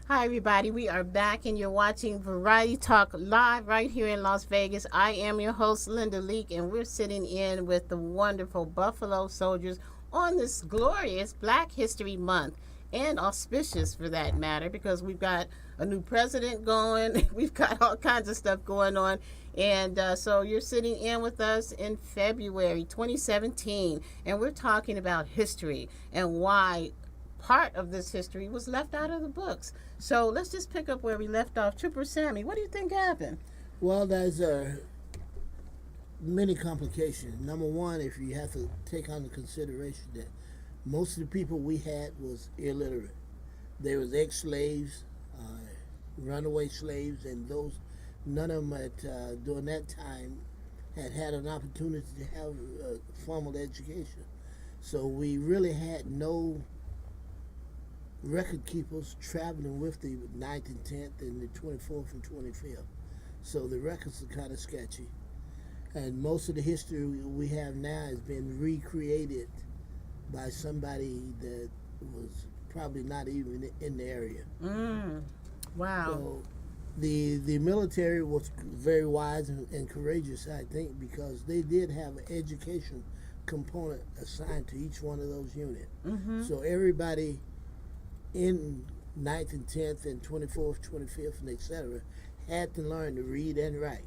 Hi, everybody. We are back, and you're watching Variety Talk live right here in Las Vegas. I am your host, Linda Leak, and we're sitting in with the wonderful Buffalo Soldiers on this glorious Black History Month, and auspicious for that matter, because we've got a new president going, we've got all kinds of stuff going on. And so you're sitting in with us in February 2017, and we're talking about history and why part of this history was left out of the books. So let's just pick up where we left off. Trooper Sammy, what do you think happened? Well, there's many complications. Number one, if you have to take under consideration that most of the people we had was illiterate. They was ex-slaves, runaway slaves, and those none of them at during that time had an opportunity to have formal education. So we really had no record keepers traveling with the 9th and 10th and the 24th and 25th. So the records are kind of sketchy. And most of the history we have now has been recreated by somebody that was probably not even in the area. Wow. So the military was very wise and courageous, I think, because they did have an education component assigned to each one of those units. So everybody in 9th and 10th and 24th, 25th, and etc. had to learn to read and write.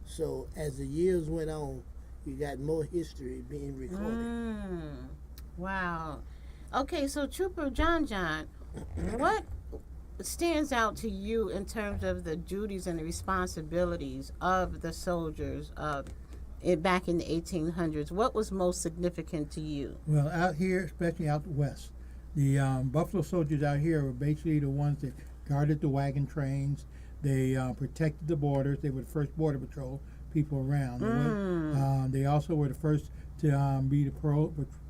So as the years went on, you got more history being recorded. Wow. Okay, so Trooper John, what stands out to you in terms of the duties and the responsibilities of the soldiers back in the 1800s? What was most significant to you? Well, out here, especially out west, the Buffalo Soldiers out here were basically the ones that guarded the wagon trains. They protected the borders. They were the first border patrol people around. They also were the first to be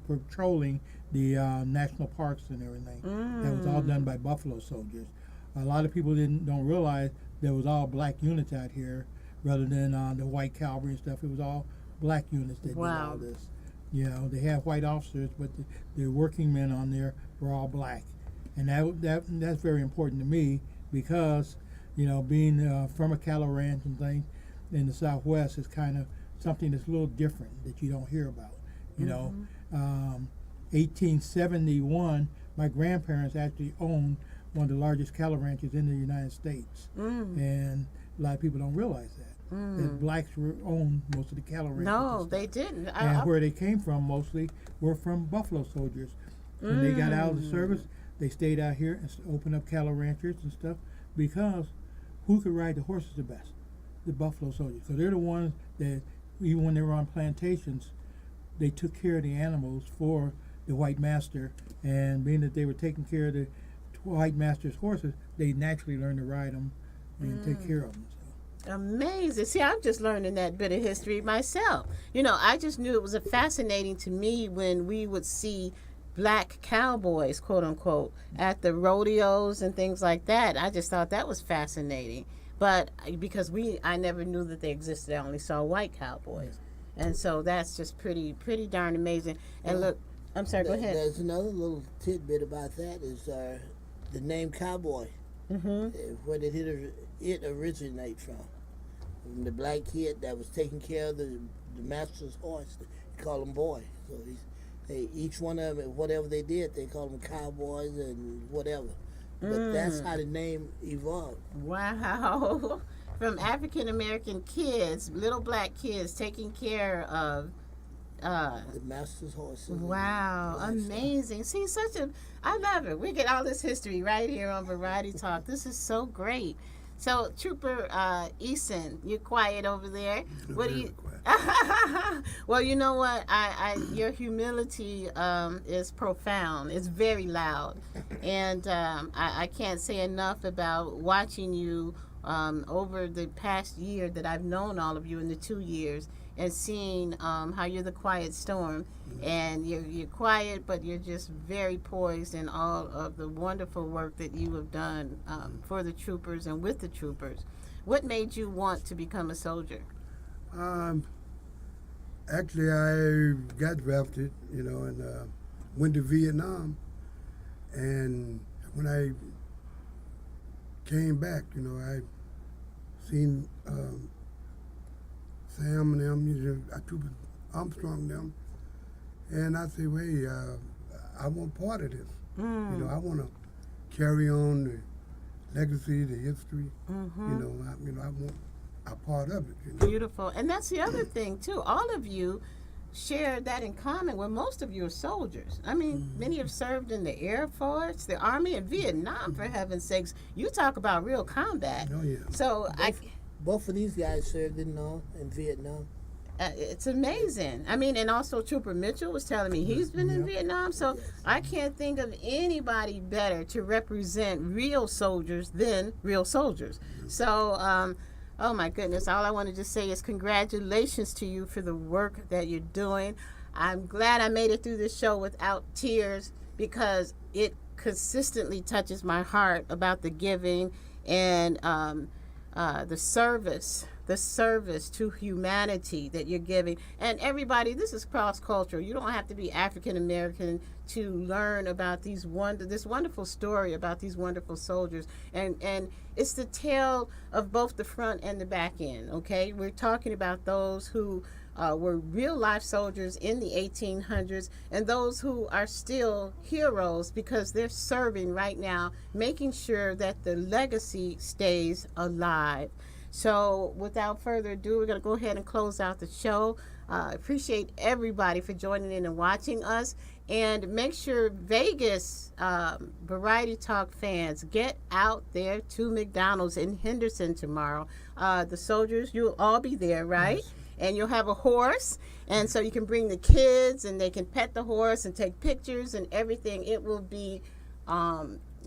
patrolling the national parks and everything. That was all done by Buffalo Soldiers. A lot of people don't realize there was all black units out here rather than the white cavalry and stuff. It was all black units that did all this. You know, they had white officers, but the working men on there were all black, and that's very important to me because, you know, being from a cattle ranch and things in the Southwest is kind of something that's a little different that you don't hear about. You know, 1871, my grandparents actually owned one of the largest cattle ranches in the United States, and a lot of people don't realize that. That blacks owned most of the cattle ranches. No, they didn't. And where they came from mostly were from Buffalo Soldiers. When they got out of the service, they stayed out here and opened up cattle ranchers and stuff because who could ride the horses the best? The Buffalo Soldiers. So they're the ones that, even when they were on plantations, they took care of the animals for the white master, and being that they were taking care of the white master's horses, they naturally learned to ride them and take care of them. Amazing. See, I'm just learning that bit of history myself. You know, I just knew it was fascinating to me when we would see black cowboys, quote unquote, at the rodeos and things like that. I just thought that was fascinating. But because I never knew that they existed, I only saw white cowboys. And so that's just pretty darn amazing. And look, I'm sorry, go ahead. There's another little tidbit about that is the name cowboy. Where did it originate from? From the black kid that was taking care of the master's horse. They call him boy. So each one of them, whatever they did, they called them cowboys and whatever. But that's how the name evolved. Wow. From African American kids, little black kids taking care of the master's horses. Wow, amazing. See, I love it. We get all this history right here on Variety Talk. This is so great. So, Trooper Eason, you're quiet over there. What do you? Well, you know what? Your humility is profound. It's very loud, and I can't say enough about watching you over the past year that I've known all of you in the 2 years, and seeing how you're the quiet storm, and you're quiet, but you're just very poised in all of the wonderful work that you have done for the troopers and with the troopers. What made you want to become a soldier? Actually, I got drafted, and went to Vietnam. And when I came back. You know, I seen Sam and them, you know, Trooper Armstrong and them, and I said, well, hey, I want part of this. You know, I want to carry on the legacy, the history. You know, I want a part of it. You know? Beautiful. And that's the other thing, too. All of you share that in common, where most of you are soldiers. I mean, many have served in the Air Force, the Army, and Vietnam, for heaven's sakes. You talk about real combat. Oh, yeah. So Both of these guys served in Vietnam. it's amazing. I mean, and also Trooper Mitchell was telling me he's been in Vietnam. So I can't think of anybody better to represent real soldiers than real soldiers. So, oh my goodness, all I want to just say is congratulations to you for the work that you're doing. I'm glad I made it through this show without tears, because it consistently touches my heart about the giving and the service to humanity that you're giving. And everybody, this is cross-cultural. You don't have to be African American to learn about this wonderful story about these wonderful soldiers. And it's the tale of both the front and the back end, okay? We're talking about those who were real-life soldiers in the 1800s, and those who are still heroes because they're serving right now, making sure that the legacy stays alive. So without further ado, we're going to go ahead and close out the show. Appreciate everybody for joining in and watching us. And make sure Vegas Variety Talk fans get out there to McDonald's in Henderson tomorrow. The soldiers, you'll all be there, right? Yes. And you'll have a horse. And so you can bring the kids and they can pet the horse and take pictures and everything. It will be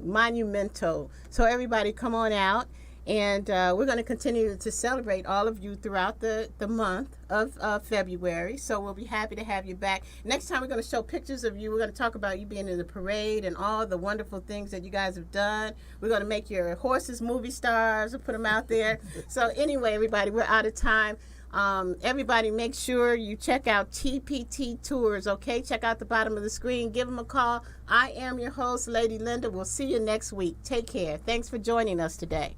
monumental. So everybody come on out. And we're going to continue to celebrate all of you throughout the month of February. So we'll be happy to have you back. Next time we're going to show pictures of you. We're going to talk about you being in the parade and all the wonderful things that you guys have done. We're going to make your horses movie stars and put them out there. So anyway, everybody, we're out of time. Everybody make sure you check out TPT Tours, okay? Check out the bottom of the screen. Give them a call. I am your host, Lady Linda. We'll see you next week. Take care. Thanks for joining us today.